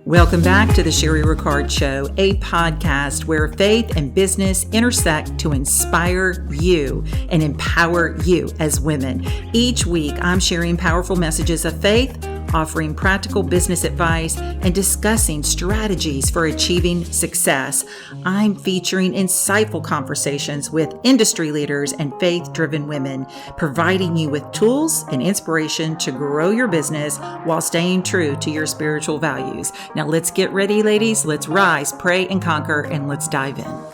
Welcome back to the Sherry Ricard Show, a podcast where faith and business intersect to inspire you and empower you as women. Each week, I'm sharing powerful messages of faith, offering practical business advice, and discussing strategies for achieving success. I'm featuring insightful conversations with industry leaders and faith-driven women, providing you with tools and inspiration to grow your business while staying true to your spiritual values. Now let's get ready, ladies. Let's rise, pray, and conquer, and let's dive in.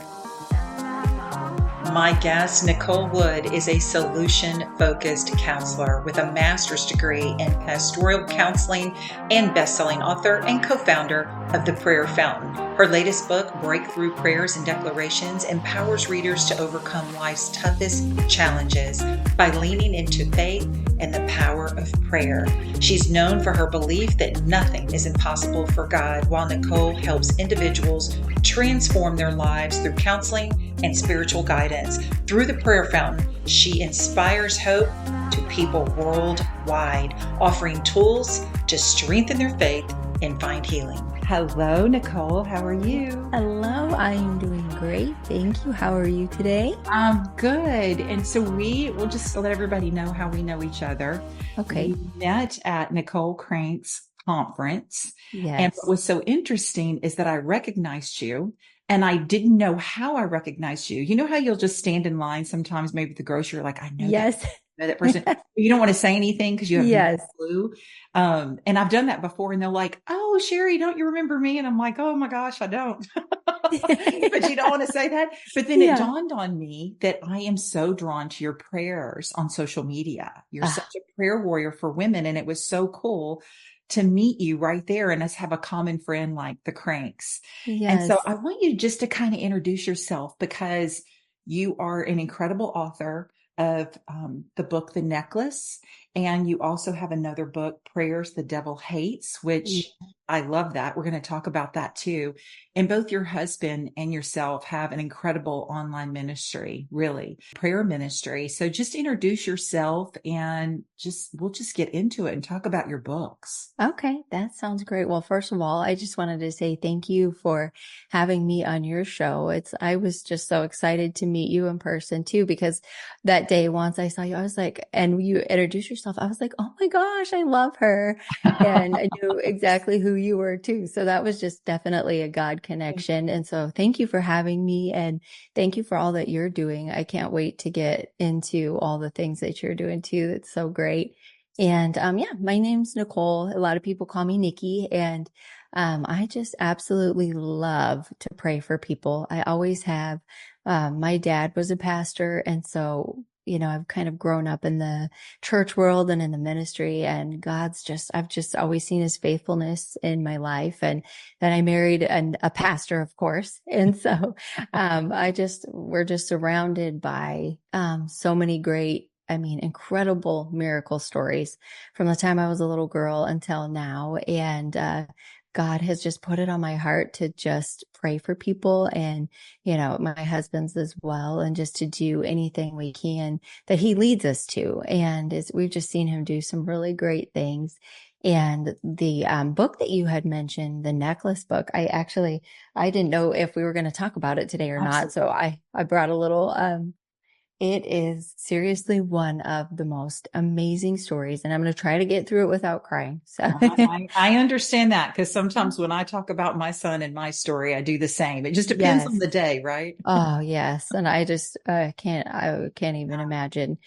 My guest, Nicole Wood, is a solution-focused counselor with a master's degree in pastoral counseling and bestselling author and co-founder of The Prayer Fountain. Her latest book, Breakthrough Prayers and Declarations, empowers readers to overcome life's toughest challenges by leaning into faith and the power of prayer. She's known for her belief that nothing is impossible for God, while Nicole helps individuals transform their lives through counseling and spiritual guidance. Through The Prayer Fountain, she inspires hope to people worldwide, offering tools to strengthen their faith and find healing. Hello, Nicole. How are you? Hello, I am doing great. Thank you. How are you today? I'm good. And so we'll just let everybody know how we know each other. Okay. We met at Nicole Crank's conference. Yes. And what was so interesting is that I recognized you. And I didn't know how I recognized you. You know how you'll just stand in line sometimes, maybe at the grocery, you're like, I know Yes. that person. You don't want to say anything because you have Yes. no clue. And I've done that before, and they're like, oh, Sherry, don't you remember me? And I'm like, oh my gosh, I don't. But you don't want to say that. But then it dawned on me that I am so drawn to your prayers on social media. You're such a prayer warrior for women. And it was so cool to meet you right there and us have a common friend like the Cranks. Yes. And so I want you just to kind of introduce yourself, because you are an incredible author of the book, The Necklace. And you also have another book, Prayers the Devil Hates, which I love that. We're going to talk about that too. And both your husband and yourself have an incredible online ministry, really, prayer ministry. So just introduce yourself and we'll just get into it and talk about your books. Okay, that sounds great. Well, first of all, I just wanted to say thank you for having me on your show. I was just so excited to meet you in person too, because that day once I saw you, I was like, and you introduced yourself, I was like, oh my gosh, I love her. And I knew exactly who you were too. So that was just definitely a God connection. And so thank you for having me, and thank you for all that you're doing. I can't wait to get into all the things that you're doing too. It's so great. And my name's Nicole. A lot of people call me Nikki, and I just absolutely love to pray for people. I always have. My dad was a pastor, and so I've kind of grown up in the church world and in the ministry, and I've just always seen his faithfulness in my life. And then I married a pastor, of course. And so, we're just surrounded by, so many great, incredible miracle stories from the time I was a little girl until now. And, God has just put it on my heart to just pray for people, and, my husband's as well, and just to do anything we can that he leads us to. And we've just seen him do some really great things. And the book that you had mentioned, the necklace book, I didn't know if we were going to talk about it today or not. So I brought a little, it is seriously one of the most amazing stories, and I'm going to try to get through it without crying. So I understand that, because sometimes when I talk about my son and my story, I do the same. It just depends on the day, right? Oh, yes. And I just can't even imagine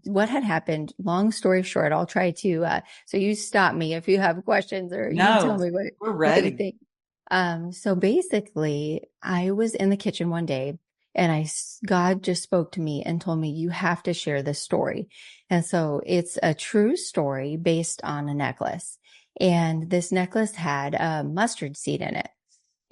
what had happened. Long story short, I'll try to. So you stop me if you have questions, or you tell me we're ready. What you think. So basically, I was in the kitchen one day, and God just spoke to me and told me, you have to share this story. And so it's a true story based on a necklace. And this necklace had a mustard seed in it.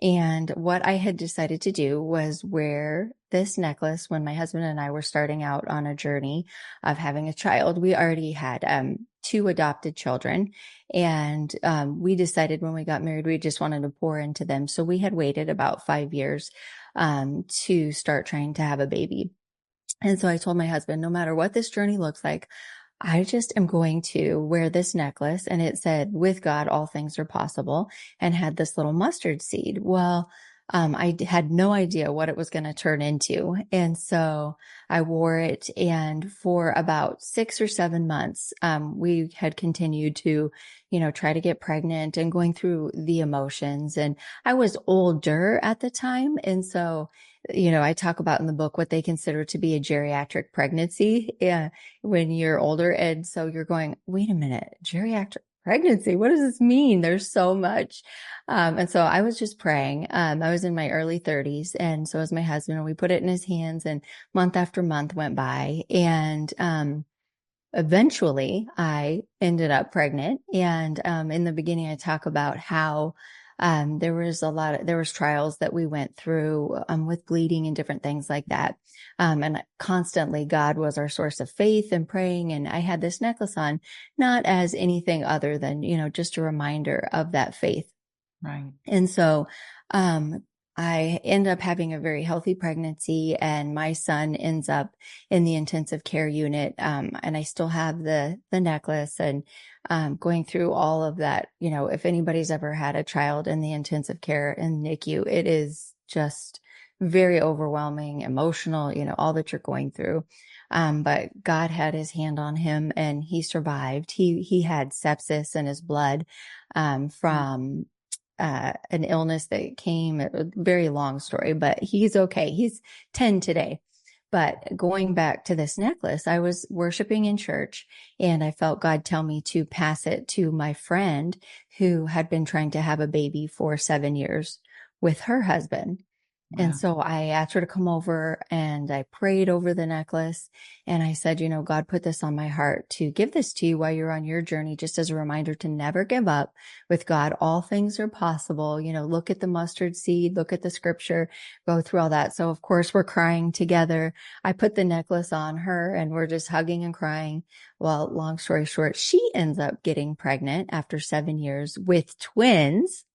And what I had decided to do was wear this necklace when my husband and I were starting out on a journey of having a child. We already had 2 adopted children, and we decided when we got married, we just wanted to pour into them. So we had waited about 5 years to start trying to have a baby. And so I told my husband, no matter what this journey looks like, I just am going to wear this necklace. And it said, with God, all things are possible, and had this little mustard seed. Well, had no idea what it was going to turn into. And so I wore it. And for about 6 or 7 months, we had continued to, try to get pregnant and going through the emotions. And I was older at the time. And so, I talk about in the book what they consider to be a geriatric pregnancy. Yeah, when you're older. And so you're going, wait a minute, geriatric pregnancy, what does this mean? There's so much. And so I was just praying. I was in my early 30s. And so was my husband, and we put it in his hands, and month after month went by. And, eventually I ended up pregnant. And, in the beginning, I talk about how, there was trials that we went through, with bleeding and different things like that. And constantly God was our source of faith and praying. And I had this necklace on, not as anything other than, just a reminder of that faith. Right. And so, I end up having a very healthy pregnancy, and my son ends up in the intensive care unit. And I still have the necklace, and, going through all of that. If anybody's ever had a child in the intensive care in NICU, it is just very overwhelming, emotional, all that you're going through. But God had his hand on him, and he survived. He had sepsis in his blood, from an illness that came, a very long story, but he's okay. He's 10 today. But going back to this necklace, I was worshiping in church, and I felt God tell me to pass it to my friend who had been trying to have a baby for 7 years with her husband. Wow. And so I asked her to come over, and I prayed over the necklace, and I said, God put this on my heart to give this to you while you're on your journey, just as a reminder to never give up. With God, all things are possible. Look at the mustard seed, look at the scripture, go through all that. So of course we're crying together. I put the necklace on her, and we're just hugging and crying. Well, long story short, she ends up getting pregnant after 7 years with twins.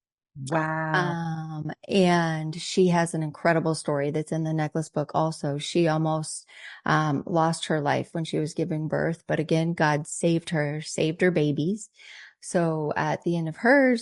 Wow. And she has an incredible story that's in the necklace book also. She almost, lost her life when she was giving birth, but again, God saved her babies. So at the end of her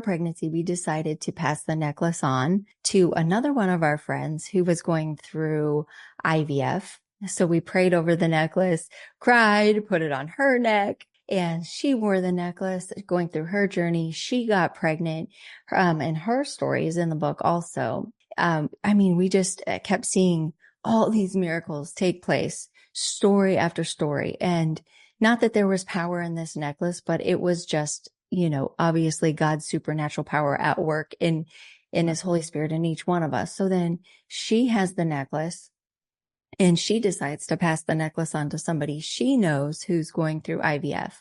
pregnancy, we decided to pass the necklace on to another one of our friends who was going through IVF. So we prayed over the necklace, cried, put it on her neck. And she wore the necklace going through her journey. She got pregnant. And her story is in the book also. We just kept seeing all these miracles take place, story after story. And not that there was power in this necklace, but it was just, obviously God's supernatural power at work in his Holy Spirit in each one of us. So then she has the necklace, and she decides to pass the necklace on to somebody she knows who's going through IVF.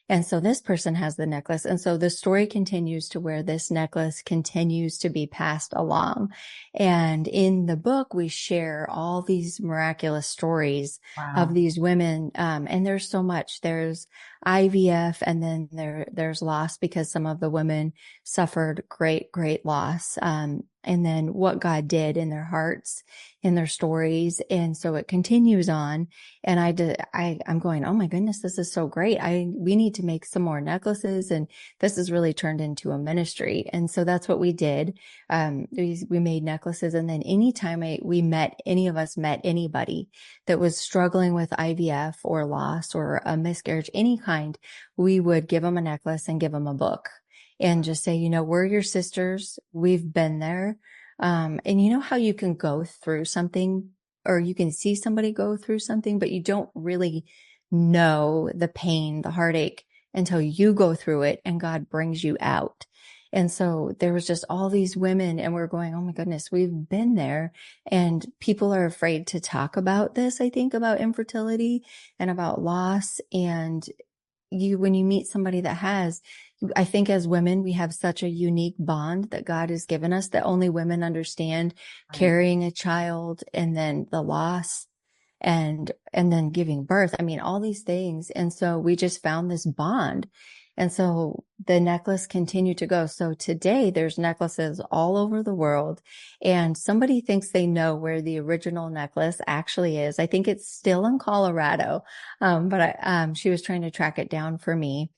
And so this person has the necklace. And so the story continues to where this necklace continues to be passed along. And in the book, we share all these miraculous stories of these women. And there's so much. There's IVF, and then there's loss, because some of the women suffered great, great loss. And then what God did in their hearts, in their stories. And so it continues on. And I'm going, oh my goodness, this is so great. We need to make some more necklaces. And this has really turned into a ministry. And so that's what we did. We made necklaces. And then anytime any of us met anybody that was struggling with IVF or loss or a miscarriage, any kind, we would give them a necklace and give them a book. And just say, we're your sisters. We've been there. And you know how you can go through something, or you can see somebody go through something, but you don't really know the pain, the heartache, until you go through it and God brings you out. And so there was just all these women, and we're going, oh my goodness, we've been there. And people are afraid to talk about this, I think, about infertility and about loss. And when you meet somebody that has, I think as women, we have such a unique bond that God has given us that only women understand, carrying a child, and then the loss, and then giving birth. All these things. And so we just found this bond. And so the necklace continued to go. So today there's necklaces all over the world, and somebody thinks they know where the original necklace actually is. I think it's still in Colorado. She was trying to track it down for me.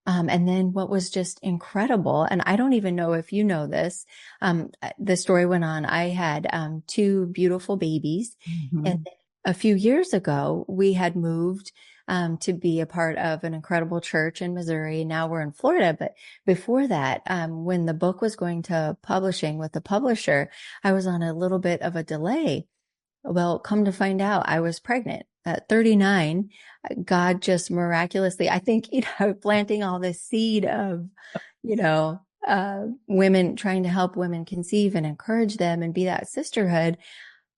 And then what was just incredible, and I don't even know if you know this, the story went on. I had two beautiful babies, and Mhm. a few years ago, we had moved to be a part of an incredible church in Missouri. Now we're in Florida, but before that, when the book was going to publishing with the publisher, I was on a little bit of a delay. Well, come to find out, I was pregnant at 39. God just miraculously, I think, planting all this seed of, women trying to help women conceive and encourage them and be that sisterhood.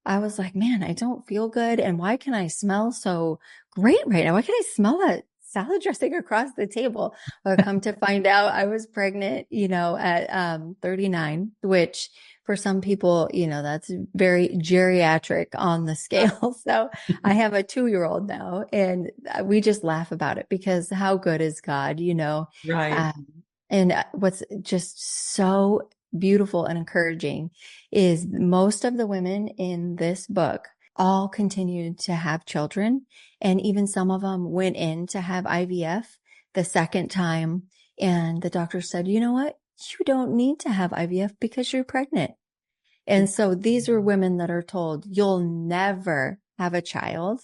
I was like, man, I don't feel good. And why can I smell so great right now? Why can I smell that salad dressing across the table? Well, come to find out I was pregnant, at 39, which for some people, that's very geriatric on the scale. So I have a 2-year-old now, and we just laugh about it because how good is God? Right. Um, and what's just so beautiful and encouraging is most of the women in this book all continued to have children. And even some of them went in to have IVF the second time. And the doctor said, you know what? You don't need to have IVF because you're pregnant. And so these are women that are told, you'll never have a child.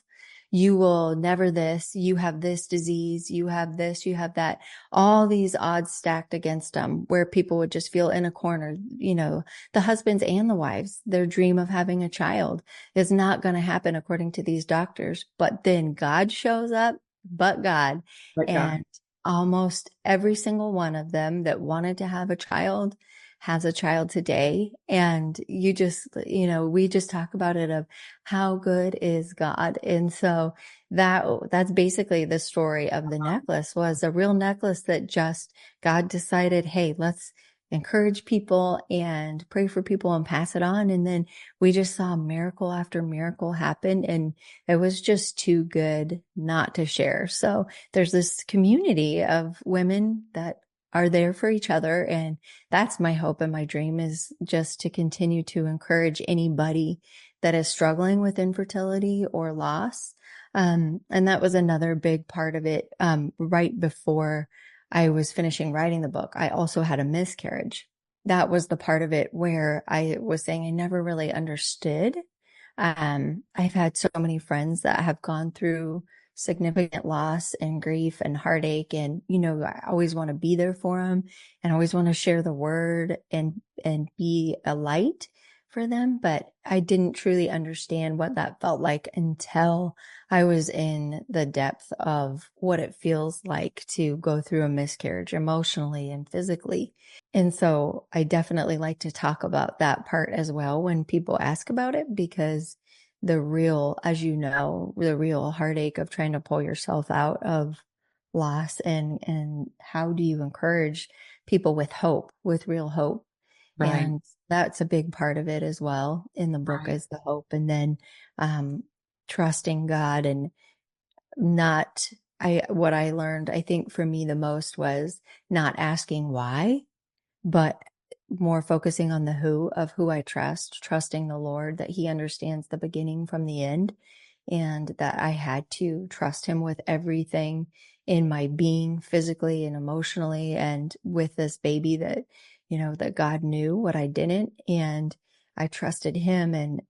You will never this, you have this disease, you have this, you have that, all these odds stacked against them where people would just feel in a corner, the husbands and the wives, their dream of having a child is not going to happen according to these doctors. But then God shows up, but God, But God. and almost every single one of them that wanted to have a child has a child today. And we just talk about it of how good is God. And so that's basically the story of the necklace, was a real necklace that just God decided, hey, let's encourage people and pray for people and pass it on. And then we just saw miracle after miracle happen. And it was just too good not to share. So there's this community of women that are there for each other. And that's my hope and my dream, is just to continue to encourage anybody that is struggling with infertility or loss. And that was another big part of it. Right before I was finishing writing the book, I also had a miscarriage. That was the part of it where I was saying I never really understood. I've had so many friends that have gone through significant loss and grief and heartache. And, I always want to be there for them and always want to share the word and be a light for them. But I didn't truly understand what that felt like until I was in the depth of what it feels like to go through a miscarriage emotionally and physically. And so I definitely like to talk about that part as well when people ask about it, because as the real heartache of trying to pull yourself out of loss, and how do you encourage people with hope, with real hope? Right. And that's a big part of it as well in the book, Right. is the hope. And then, trusting God, and not, what I learned, I think for me the most, was not asking why, but more focusing on the who of who I trust, trusting the Lord that He understands the beginning from the end, and that I had to trust Him with everything in my being, physically and emotionally, and with this baby that, that God knew what I didn't. And I trusted Him, and,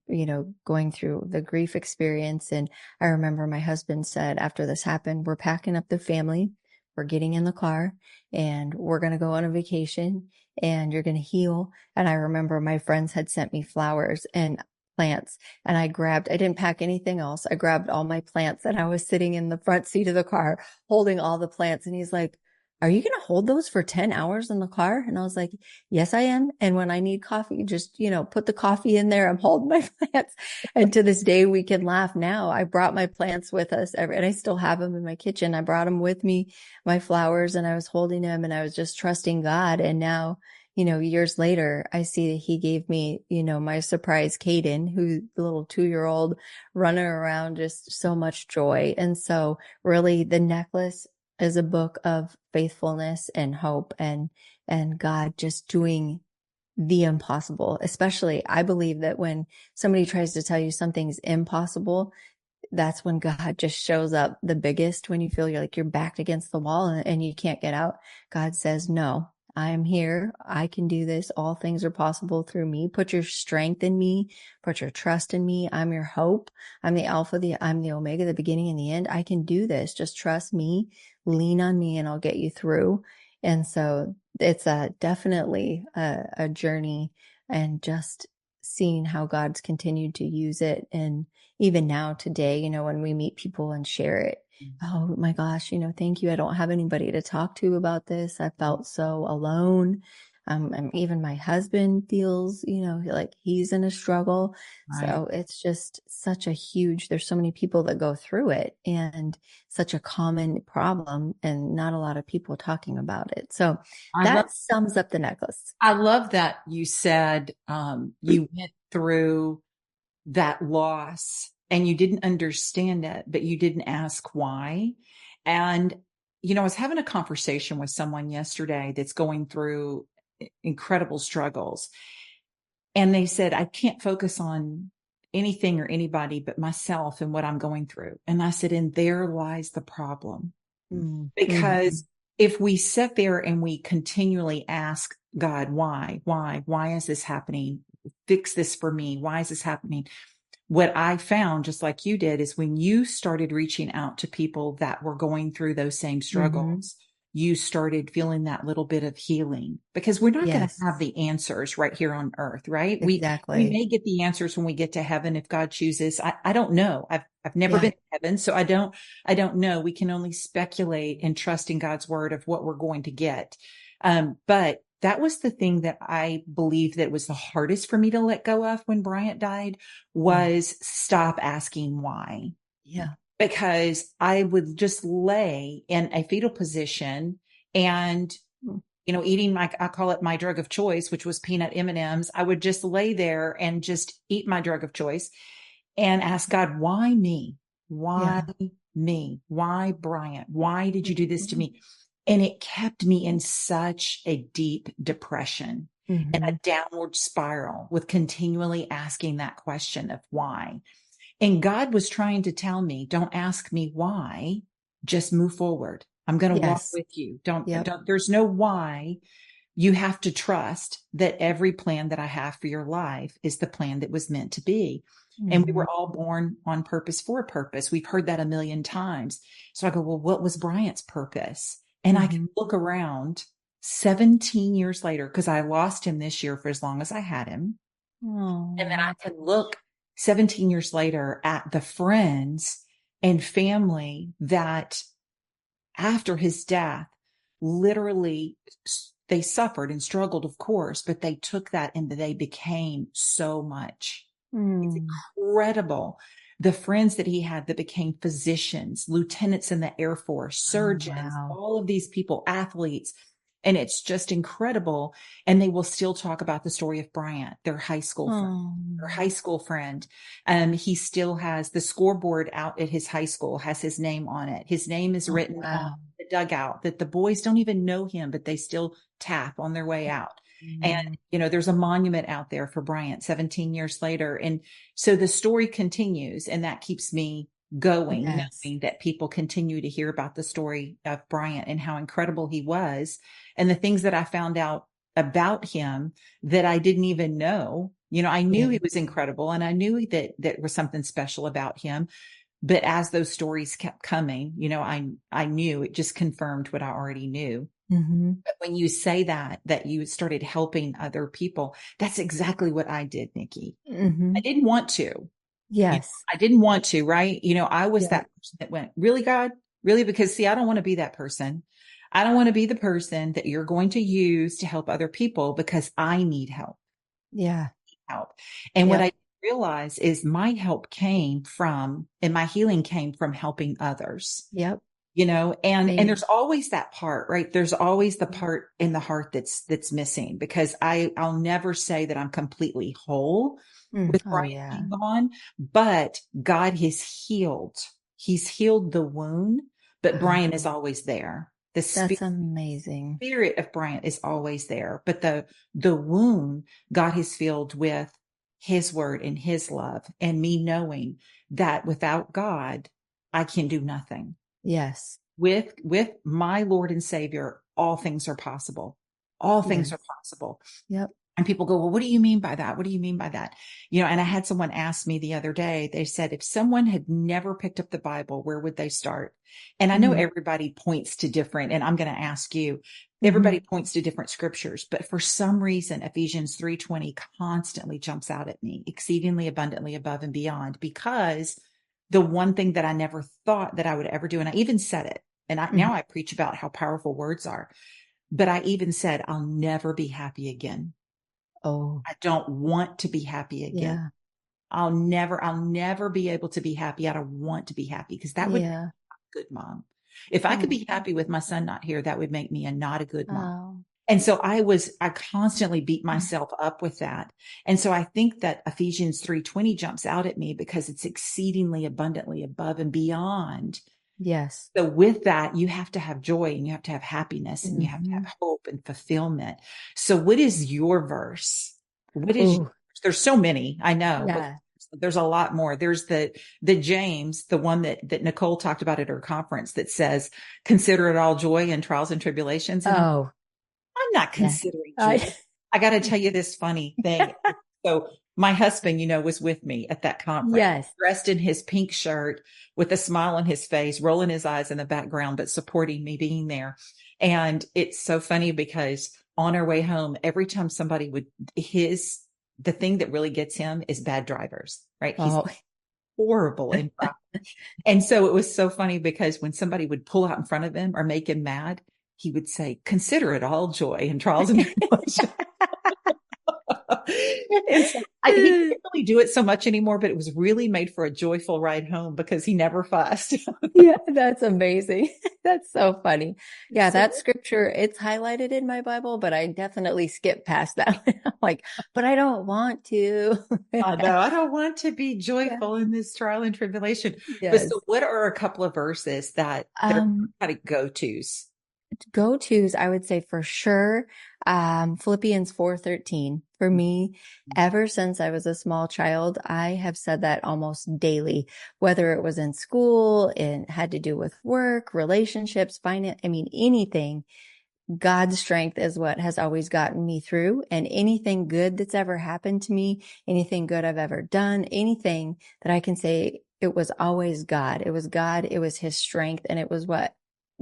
going through the grief experience. And I remember my husband said after this happened, we're packing up the family, we're getting in the car, and we're going to go on a vacation, and you're going to heal. And I remember my friends had sent me flowers and plants, and I didn't pack anything else. I grabbed all my plants, and I was sitting in the front seat of the car holding all the plants. And he's like, are you going to hold those for 10 hours in the car? And I was like, yes, I am. And when I need coffee, just, put the coffee in there. I'm holding my plants. And to this day, we can laugh now. I brought my plants with us and I still have them in my kitchen. I brought them with me, my flowers, and I was holding them, and I was just trusting God. And now, years later, I see that He gave me, my surprise Caden, who's the little 2-year-old running around, just so much joy. And so really the necklace, is a book of faithfulness and hope and God just doing the impossible. Especially, I believe that when somebody tries to tell you something's impossible, that's when God just shows up the biggest. When you feel like you're backed against the wall and you can't get out, God says, no, I am here. I can do this. All things are possible through me. Put your strength in me. Put your trust in me. I'm your hope. I'm the Alpha, I'm the Omega, the beginning and the end. I can do this. Just trust me, lean on me, and I'll get you through. And so it's definitely a journey, and just seeing how God's continued to use it. And even now today, when we meet people and share it, oh my gosh, thank you. I don't have anybody to talk to about this. I felt so alone. And even my husband feels, like he's in a struggle. Right. So it's just there's so many people that go through it, and such a common problem, and not a lot of people talking about it. So that sums up the necklace. I love that you said, you went through that loss and you didn't understand it, but you didn't ask why. And, I was having a conversation with someone yesterday that's going through incredible struggles. And they said, I can't focus on anything or anybody but myself and what I'm going through. And I said, and there lies the problem. Because if we sit there and we continually ask God, why is this happening? Fix this for me. Why is this happening? What I found, just like you did, is when you started reaching out to people that were going through those same struggles, you started feeling that little bit of healing, because we're not going to have the answers right here on earth, right? Exactly. We may get the answers when we get to heaven if God chooses. I don't know. I've never been to heaven, so I don't know. We can only speculate and trust in God's word of what we're going to get. But that was the thing that I believe that was the hardest for me to let go of when Bryant died, was stop asking why. Yeah. Because I would just lay in a fetal position and, eating I call it my drug of choice, which was peanut M&Ms. I would just lay there and just eat my drug of choice and ask God, why me? Why me? Why Bryant? Why did you do this to me? And it kept me in such a deep depression and a downward spiral with continually asking that question of why. And God was trying to tell me, don't ask me why, just move forward. I'm going to walk with you. Don't, there's no why. You have to trust that every plan that I have for your life is the plan that was meant to be. And we were all born on purpose for a purpose. We've heard that a million times. So I go, well, what was Bryant's purpose? And I can look around 17 years later, because I lost him this year for as long as I had him. And then I can look 17 years later at the friends and family that after his death, literally they suffered and struggled, of course, but they took that and they became so much. It's incredible. The friends that he had that became physicians, lieutenants in the Air Force, surgeons, all of these people, athletes. And it's just incredible. And they will still talk about the story of Bryant, their high school friend. He still has the scoreboard out at his high school, has his name on it. His name is written on the dugout, that the boys don't even know him, but they still tap on their way out. And, there's a monument out there for Bryant 17 years later. And so the story continues, and that keeps me going, knowing that people continue to hear about the story of Bryant and how incredible he was, and the things that I found out about him that I didn't even know. I knew he was incredible, and I knew that there was something special about him. But as those stories kept coming, I knew it just confirmed what I already knew. But when you say that you started helping other people, that's exactly what I did, Nikki. I didn't want to. Yes. I didn't want to, right? I was that person that went, really, God? Really? Because see, I don't want to be that person. I don't want to be the person that you're going to use to help other people, because I need help. And what I realized is my help came from, and my healing came from helping others. And there's always that part, right? There's always the part in the heart that's missing, because I'll never say that I'm completely whole with Bryant being gone, but God has healed. He's healed the wound, but Brian is always there. The That's amazing. spirit of Brian is always there, but the wound God has filled with his word and his love, and me knowing that without God, I can do nothing. Yes. With my Lord and Savior, all things are possible. All things Yes. are possible. Yep. And people go, well, what do you mean by that? What do you mean by that? And I had someone ask me the other day, they said, if someone had never picked up the Bible, where would they start? And I know Mm-hmm. everybody points to different, and I'm going to ask you, everybody Mm-hmm. points to different scriptures, but for some reason, Ephesians 3:20 constantly jumps out at me, exceedingly abundantly above and beyond, because the one thing that I never thought that I would ever do, and I even said it, and Mm-hmm. now I preach about how powerful words are, but I even said, I'll never be happy again. Oh, I don't want to be happy again. yeah. I'll never be able to be happy. I don't want to be happy, because that would make Yeah. me a good mom. If I could Oh, be happy with my son not here, that would make me not a good mom. oh. And so I constantly beat myself up with that. And so I think that Ephesians 3:20 jumps out at me because it's exceedingly abundantly above and beyond. Yes. So with that, you have to have joy, and you have to have happiness, and you have to Mm-hmm. have hope and fulfillment. So what is your verse? What is, Oh, there's so many, I know, but yeah. there's a lot more. There's the James, the one that Nicole talked about at her conference, that says, consider it all joy in trials and tribulations. And Oh, I'm not yeah. considering joy. I, I got to tell you this funny thing. So my husband, was with me at that conference, yes. dressed in his pink shirt with a smile on his face, rolling his eyes in the background, but supporting me being there. And it's so funny because on our way home, every time somebody the thing that really gets him is bad drivers, right? He's Oh, horrible in traffic. And so it was so funny because when somebody would pull out in front of him or make him mad, he would say, consider it all joy and trials and tribulations. And so he can't really do it so much anymore, but it was really made for a joyful ride home because he never fussed. yeah, that's amazing. That's so funny. Yeah, So that scripture, it's highlighted in my Bible, but I definitely skip past that. I'm like, but I don't want to. I know I don't want to be Yeah. joyful in this trial and tribulation. But Yes. so what are a couple of verses that are Um, kind of go-tos? Go-tos, I would say for sure, Philippians 4:13. For me, ever since I was a small child, I have said that almost daily, whether it was in school, it had to do with work, relationships, finance, I mean, anything. God's strength is what has always gotten me through, and anything good that's ever happened to me, anything good I've ever done, anything that I can say, it was always God. It was God. It was his strength. And it was what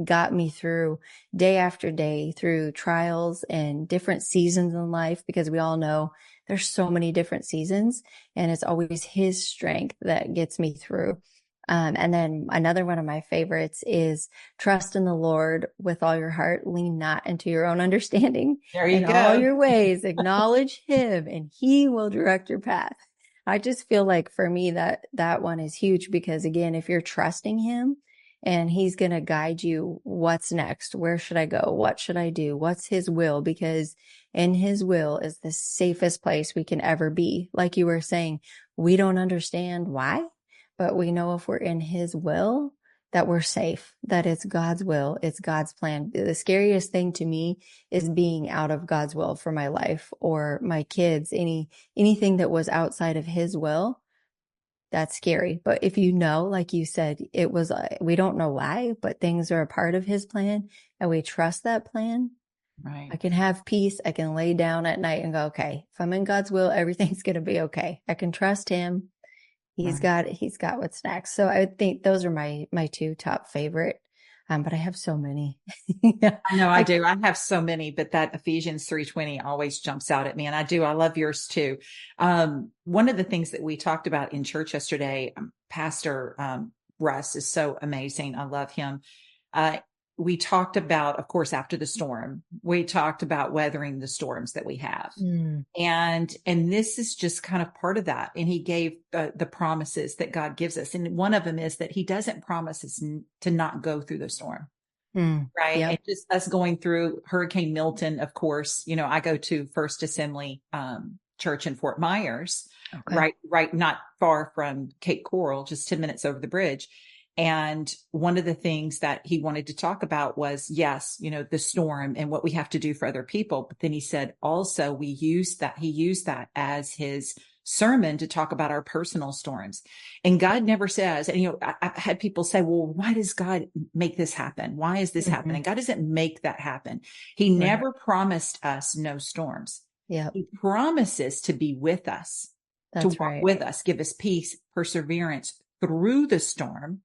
got me through day after day through trials and different seasons in life, because we all know there's so many different seasons, and it's always his strength that gets me through. And then another one of my favorites is trust in the Lord with all your heart, lean not into your own understanding, There you in all go. your ways, acknowledge him, and he will direct your path. I just feel like for me that one is huge, because again, if you're trusting him and he's going to guide you, what's next? Where should I go? What should I do? What's his will? Because in his will is the safest place we can ever be. Like you were saying, we don't understand why, but we know if we're in his will that we're safe, that it's God's will, it's God's plan. The scariest thing to me is being out of God's will for my life or my kids, anything that was outside of his will. That's scary. But if you know, like you said, it was, we don't know why, but things are a part of his plan and we trust that plan. Right. I can have peace. I can lay down at night and go, okay, if I'm in God's will, everything's going to be okay. I can trust him. Right. He's got what's next. So I think those are my two top favorite. But I have so many. Yeah. I know I do. I have so many, but that Ephesians 3:20 always jumps out at me. And I love yours too. One of the things that we talked about in church yesterday, Pastor Russ is so amazing. I love him. Uh, we talked about, of course, after the storm, we talked about weathering the storms that we have. Mm, And this is just kind of part of that. And he gave the promises that God gives us. And one of them is that he doesn't promise us to not go through the storm. Right. yep. And just us going through Hurricane Milton, of course, I go to First Assembly Church in Fort Myers, Okay. right, not far from Cape Coral, just 10 minutes over the bridge. And one of the things that he wanted to talk about was, yes, the storm and what we have to do for other people. But then he said also he used that as his sermon to talk about our personal storms. And God never says, and I've had people say, well, why does God make this happen? Why is this happening? God doesn't make that happen. He Right. never promised us no storms. Yeah. He promises to be with us, to That's walk right. with us, give us peace, perseverance through the storm.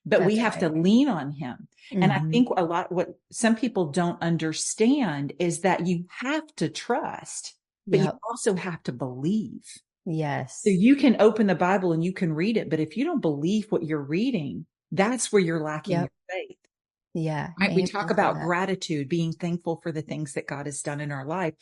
But we have to lean on him. And I think what some people don't understand is that you have to trust, but you also have to believe. Yes. So you can open the Bible and you can read it, but if you don't believe what you're reading, that's where you're lacking your faith. Yeah. Right? We Amen talk to about that. gratitude, being thankful for the things that God has done in our life.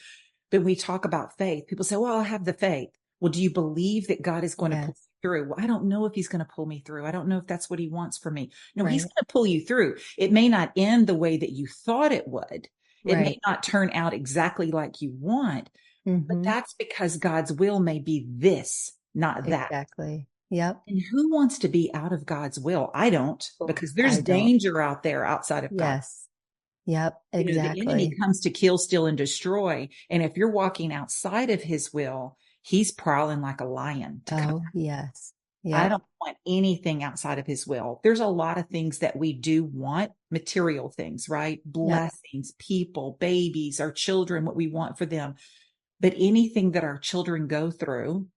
But we talk about faith. People say, well, I have the faith. Well, do you believe that God is going to pull you through? Well, I don't know if he's going to pull me through. I don't know if that's what he wants for me. No, he's going to pull you through. It may not end the way that you thought it would. It may not turn out exactly like you want, but that's because God's will may be this, not that. Exactly. Yep. And who wants to be out of God's will? I don't, because there's I don't. danger out there outside of God. Yes. Yep. The enemy Exactly. comes to kill, steal, and destroy. And if you're walking outside of his will, he's prowling like a lion to come. Oh, yes. I Yep. don't want anything outside of his will. There's a lot of things that we do want, material things, right? Blessings, people, babies, our children, what we want for them. But anything that our children go through,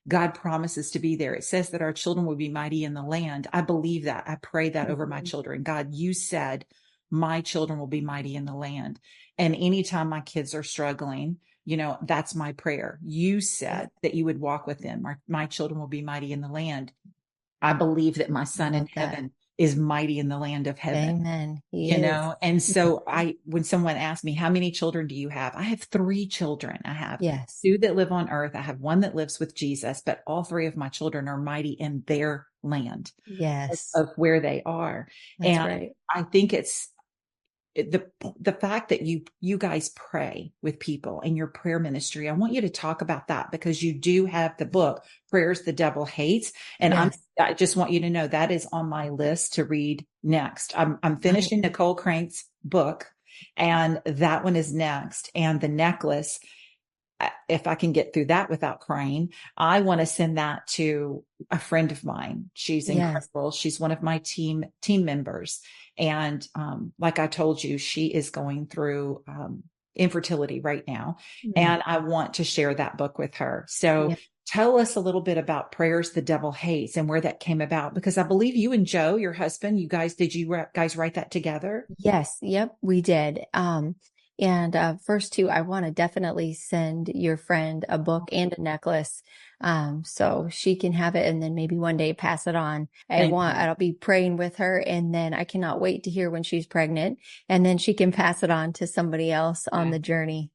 God promises to be there. It says that our children will be mighty in the land. I believe that. I pray that over my children. God, you said my children will be mighty in the land. And anytime my kids are struggling, that's my prayer. You said that you would walk with them. My children will be mighty in the land. I believe that my son in heaven is mighty in the land of heaven. Amen. He is. And so when someone asks me, how many children do you have? I have 3 children. I have 2 that live on earth. I have 1 that lives with Jesus, but all 3 of my children are mighty in their land of where they are. That's and right. I think it's the fact that you guys pray with people in your prayer ministry. I want you to talk about that, because you do have the book, Prayers the Devil Hates. And I just want you to know that is on my list to read next. I'm finishing Nicole Crank's book, and that one is next. And the necklace, if I can get through that without crying, I want to send that to a friend of mine. She's incredible. She's one of my team members. And like I told you, she is going through infertility right now. And I want to share that book with her. So tell us a little bit about Prayers the Devil Hates and where that came about, because I believe you and Joe, your husband, did you guys write that together? Yes. Yep. We did. And first too, I want to definitely send your friend a book and a necklace, so she can have it and then maybe one day pass it on. I'll be praying with her, and then I cannot wait to hear when she's pregnant, and then she can pass it on to somebody else on the journey.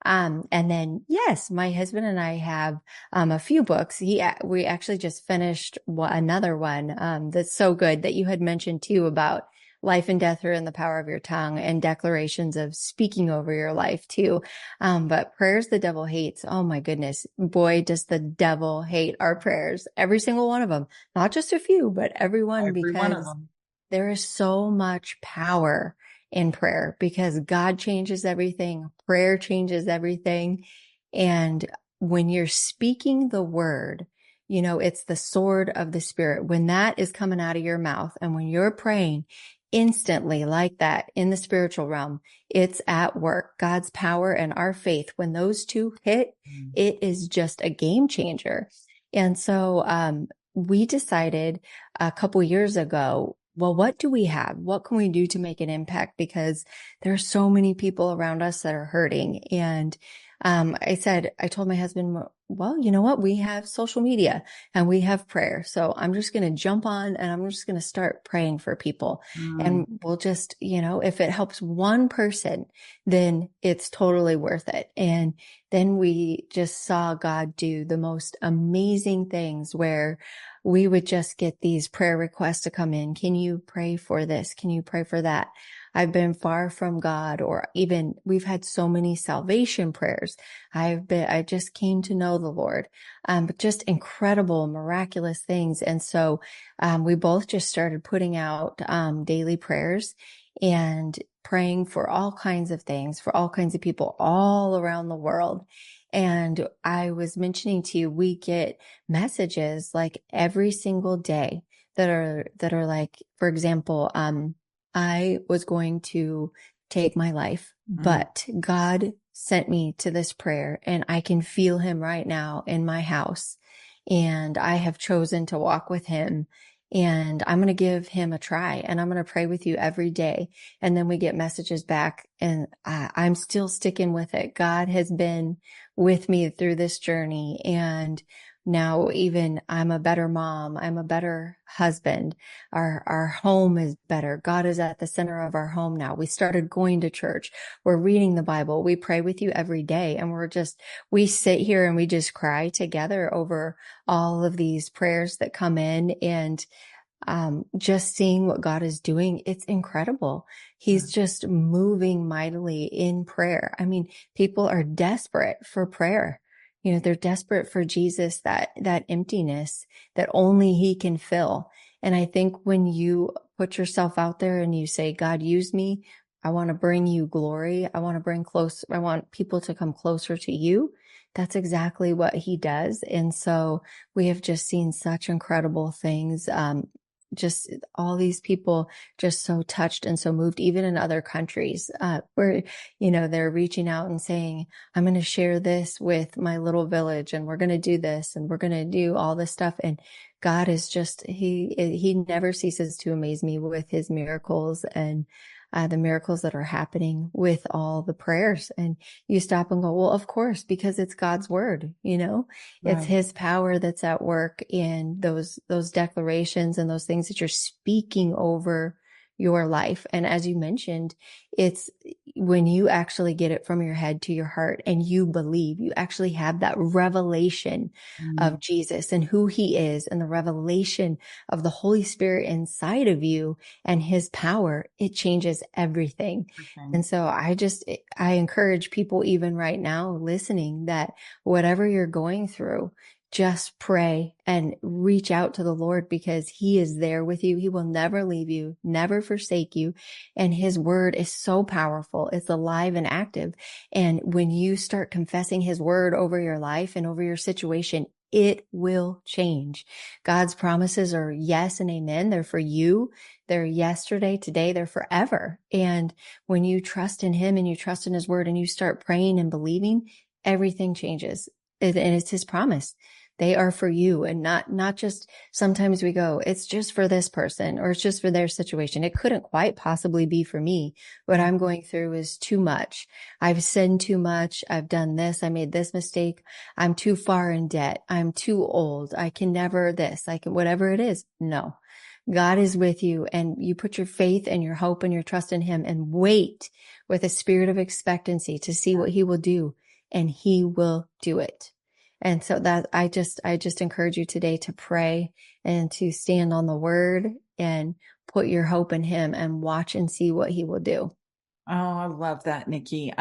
And then, yes, my husband and I have a few books. We actually just finished another one that's so good that you had mentioned too, about life and death are in the power of your tongue, and declarations of speaking over your life too. But Prayers the Devil Hates. Oh my goodness. Boy, does the devil hate our prayers. Every single one of them, not just a few, but every one, because there is so much power in prayer, because God changes everything. Prayer changes everything. And when you're speaking the word, it's the sword of the Spirit. When that is coming out of your mouth, and when you're praying instantly like that in the spiritual realm, it's at work. God's power and our faith, when those two hit, it is just a game changer. And so we decided a couple years ago, well, what do we have? What can we do to make an impact? Because there are so many people around us that are hurting. And I told my husband, well, you know what? We have social media and we have prayer. So I'm just going to jump on and I'm just going to start praying for people. And we'll just, if it helps one person, then it's totally worth it. And then we just saw God do the most amazing things, where we would just get these prayer requests to come in. Can you pray for this? Can you pray for that? I've been far from God, or even we've had so many salvation prayers. I just came to know the Lord, but just incredible, miraculous things. And so, we both just started putting out, daily prayers and praying for all kinds of things, for all kinds of people all around the world. And I was mentioning to you, we get messages like every single day that are like, for example, I was going to take my life, but God sent me to this prayer and I can feel him right now in my house. And I have chosen to walk with him, and I'm going to give him a try, and I'm going to pray with you every day. And then we get messages back, and I'm still sticking with it. God has been with me through this journey. And now even I'm a better mom. I'm a better husband. Our home is better. God is at the center of our home now. We started going to church. We're reading the Bible. We pray with you every day. And we sit here and we just cry together over all of these prayers that come in. And just seeing what God is doing, it's incredible. He's just moving mightily in prayer. I mean, people are desperate for prayer. They're desperate for Jesus, that emptiness that only he can fill. And I think when you put yourself out there and you say, God, use me, I want to bring you glory. I want people to come closer to you. That's exactly what he does. And so we have just seen such incredible things. Just all these people just so touched and so moved, even in other countries, where, they're reaching out and saying, I'm going to share this with my little village, and we're going to do this, and we're going to do all this stuff. And God is just, he never ceases to amaze me with his miracles, and the miracles that are happening with all the prayers. And you stop and go, well, of course, because it's God's word, it's his power that's at work in those declarations and those things that you're speaking over your life. And as you mentioned, it's when you actually get it from your head to your heart and you believe, you actually have that revelation of Jesus and who he is, and the revelation of the Holy Spirit inside of you and his power. It changes everything. And so I encourage people, even right now listening, that whatever you're going through, just pray and reach out to the Lord, because he is there with you. He will never leave you, never forsake you. And his word is so powerful. It's alive and active. And when you start confessing his word over your life and over your situation, it will change. God's promises are yes and amen. They're for you. They're yesterday, today, they're forever. And when you trust in him and you trust in his word and you start praying and believing, everything changes. And it's his promise. They are for you, and not just, sometimes we go, it's just for this person, or it's just for their situation. It couldn't quite possibly be for me. What I'm going through is too much. I've sinned too much. I've done this. I made this mistake. I'm too far in debt. I'm too old. I can never this. I can, whatever it is. No, God is with you, and you put your faith and your hope and your trust in him, and wait with a spirit of expectancy to see what he will do, and he will do it. And so that I just encourage you today to pray and to stand on the word and put your hope in him and watch and see what he will do. Oh, I love that, Nikki.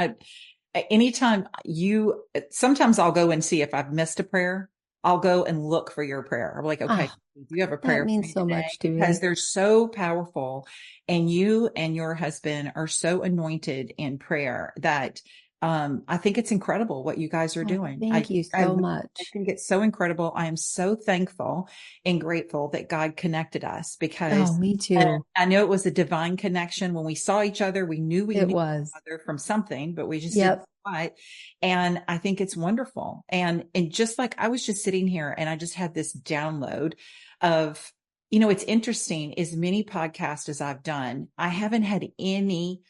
Sometimes I'll go and see if I've missed a prayer. I'll go and look for your prayer. I'm like, okay, do you have a prayer? That means so much to me, because they're so powerful, and you and your husband are so anointed in prayer that I think it's incredible what you guys are doing. Thank you so much. I think it's so incredible. I am so thankful and grateful that God connected us, because me too. I know it was a divine connection. When we saw each other, we knew we knew each other from something, but we just didn't know what. And I think it's wonderful. And just like, I was just sitting here and I just had this download of, it's interesting, as many podcasts as I've done, I haven't had any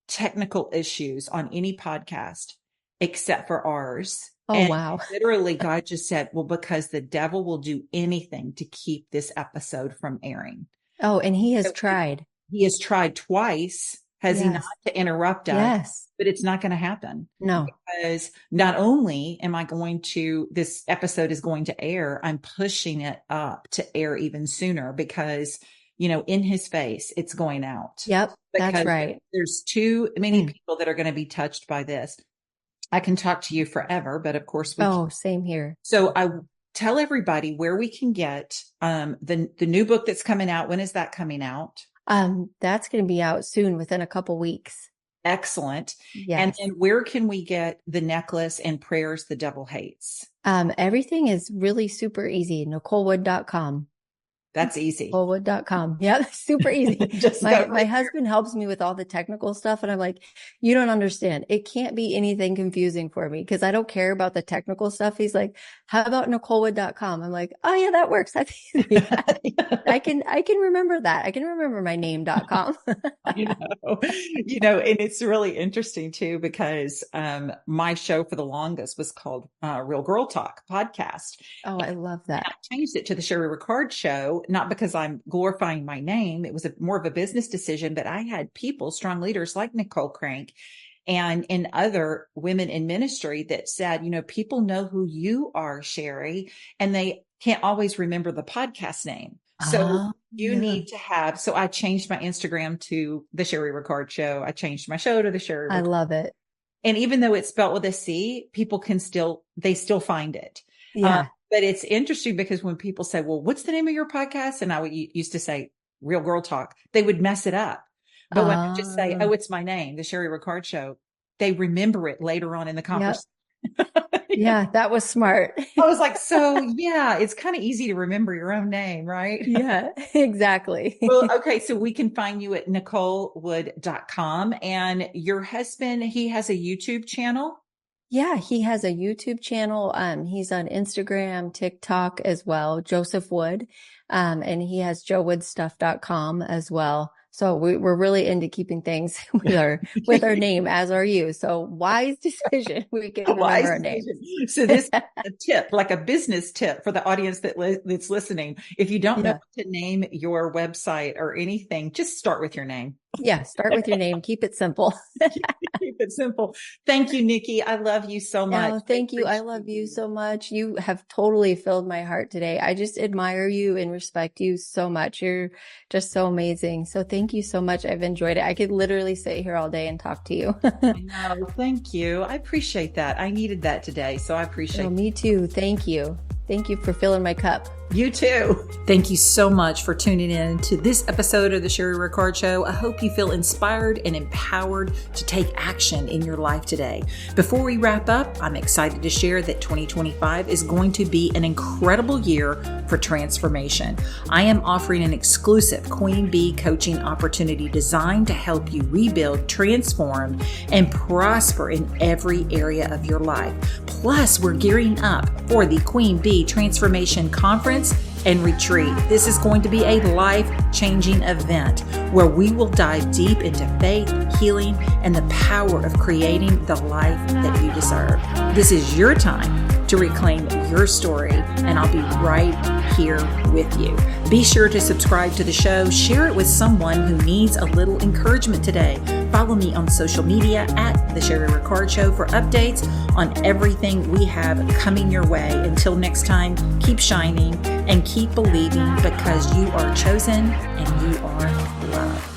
technical issues on any podcast except for ours. And wow. Literally, God just said, well, because the devil will do anything to keep this episode from airing. And he has tried. He has tried twice, Has he not, Yes. to interrupt us? Yes. But it's not going to happen. No. Because not only am I going to, this episode is going to air, I'm pushing it up to air even sooner because, in his face, it's going out. Yep. That's Because right. there's too many people that are going to be touched by this. I can talk to you forever, but of course we can't. Same here. So I tell everybody where we can get the new book that's coming out. When is that coming out? That's going to be out soon, within a couple weeks. Excellent. Yes. And then where can we get the necklace and Prayers the Devil Hates? Everything is really super easy. NicoleWood.com. That's easy. NicoleWood.com. Yeah, super easy. My husband helps me with all the technical stuff. And I'm like, you don't understand. It can't be anything confusing for me because I don't care about the technical stuff. He's like, how about NicoleWood.com? I'm like, oh yeah, that works. That's easy. I can remember that. I can remember my name.com. And it's really interesting too, because my show for the longest was called Real Girl Talk podcast. Oh, I love that. And I changed it to the Sherry Ricard Show, not because I'm glorifying my name. It was more of a business decision, but I had people, strong leaders like Nicole Crank and other women in ministry that said, people know who you are, Sherry, and they can't always remember the podcast name. So you need to have, so I changed my Instagram to the Sherry Ricard Show. I changed my show to the Sherry Ricard. I love it. And even though it's spelled with a C, people they still find it. Yeah. But it's interesting because when people say, well, what's the name of your podcast? And I used to say Real Girl Talk, they would mess it up. But when I just say, oh, it's my name, the Sherry Ricard Show, they remember it later on in the conversation. Yep. Yeah, that was smart. I was like, so yeah, it's kind of easy to remember your own name, right? Yeah, exactly. Well, okay. So we can find you at NicoleWood.com, and your husband, he has a YouTube channel. Yeah, he has a YouTube channel. He's on Instagram, TikTok as well, Joseph Wood. And he has joewoodstuff.com as well. So we're really into keeping things with our name, as are you. So wise decision. We can remember our name. So this is a tip, like a business tip for the audience that's listening. If you don't know what to name your website or anything, just start with your name. Yeah, start with your name. Keep it simple. Keep it simple. Thank you, Nikki. I love you so much. Oh, thank you. I love you so much. You have totally filled my heart today. I just admire you and respect you so much. You're just so amazing. So thank you so much. I've enjoyed it. I could literally sit here all day and talk to you. I know. Thank you. I appreciate that. I needed that today. So I appreciate it. Me too. Thank you. Thank you for filling my cup. You too. Thank you so much for tuning in to this episode of the Sherry Ricard Show. I hope you feel inspired and empowered to take action in your life today. Before we wrap up, I'm excited to share that 2025 is going to be an incredible year for transformation. I am offering an exclusive Queen Bee coaching opportunity designed to help you rebuild, transform, and prosper in every area of your life. Plus, we're gearing up for the Queen Bee Transformation Conference and Retreat. This is going to be a life-changing event where we will dive deep into faith, healing, and the power of creating the life that you deserve. This is your time to reclaim your story, and I'll be right here with you. Be sure to subscribe to the show, share it with someone who needs a little encouragement today. Follow me on social media at The Sherry Ricard Show for updates on everything we have coming your way. Until next time, keep shining and keep believing, because you are chosen and you are loved.